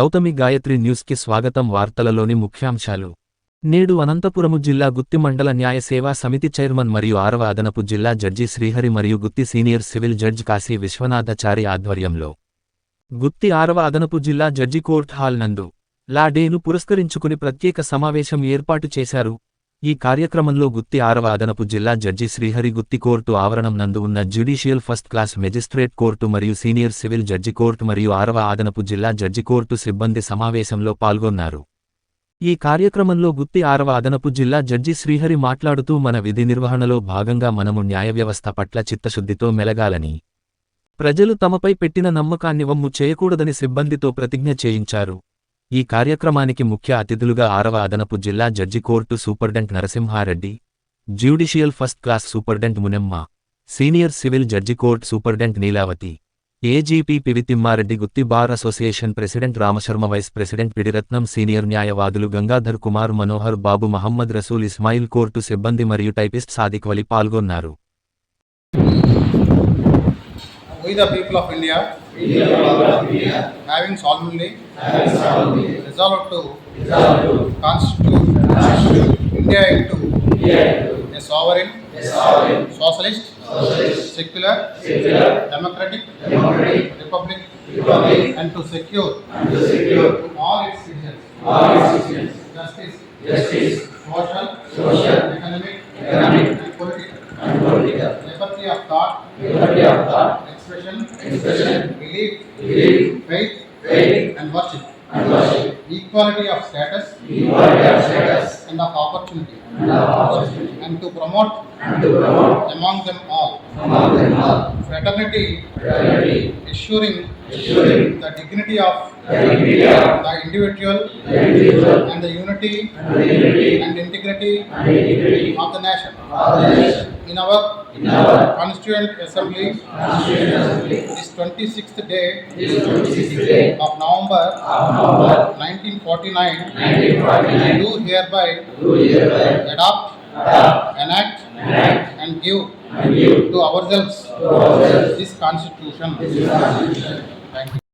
గౌతమి గాయత్రి న్యూస్కి స్వాగతం. వార్తలలోని ముఖ్యాంశాలు. నేడు అనంతపురము జిల్లా గుత్తి మండల న్యాయ సేవా సమితి చైర్మన్ మరియు 6వ అదనపు జిల్లా జడ్జి శ్రీహరి మరియు గుత్తి senior civil judge Kashi Viswanathachari ఆధ్వర్యంలో గుత్తి 6వ అదనపు జిల్లా జడ్జి కోర్ట్ హాల్ నందు లా డేను పురస్కరించుకుని ప్రత్యేక సమావేశం ఏర్పాటు చేశారు. ఈ కార్యక్రమంలో గుత్తి 6వ అదనపు జిల్లా జడ్జి శ్రీహరి గుత్తి కోర్టు ఆవరణం నందు ఉన్న judicial first class magistrate court మరియు సీనియర్ సివిల్ జడ్జి కోర్టు మరియు 6వ అదనపు జిల్లా జడ్జి కోర్టు సిబ్బంది సమావేశంలో పాల్గొన్నారు. ఈ కార్యక్రమంలో గుత్తి 6వ అదనపు జిల్లా జడ్జి శ్రీహరి మాట్లాడుతూ మన విధి నిర్వహణలో భాగంగా మనము న్యాయ వ్యవస్థ పట్ల చిత్తశుద్ధితో మెలగాలని, ప్రజలు తమపై పెట్టిన నమ్మకాన్ని వమ్ము చేయకూడదని సిబ్బందితో ప్రతిజ్ఞ చేయించారు. ఈ కార్యక్రమానికి ముఖ్య అతిథులుగా 6వ అదనపు జిల్లా judge court superintendent Narasimha Reddy, judicial first class superintendent Munemma, senior civil judge court superintendent Neelavathi, AGP PV Thimma Reddy, Gooty bar association president Rama Sharma, vice president PD Ratnam, senior న్యాయవాదులు గంగాధర్ కుమార్, మనోహర్ బాబు, మహమ్మద్ రసూల్, ఇస్మాయిల్, కోర్టు సిబ్బంది మరియు టైపిస్ట్ సాదిక్ వలి పాల్గొన్నారు. We the people of India, having solemnly resolved to constitute India into a sovereign, socialist, secular, democratic republic, and to secure all its citizens justice, social, economic, and political liberty of thought, expression, belief, faith, and worship, equality of status, and of opportunity, and to promote among them all fraternity, assuring the dignity of the individual and the unity and integrity of the nation. In our Constituent Assembly, this 26th day of November 1949, do hereby adopt, enact, and give to ourselves this Constitution. Thank you.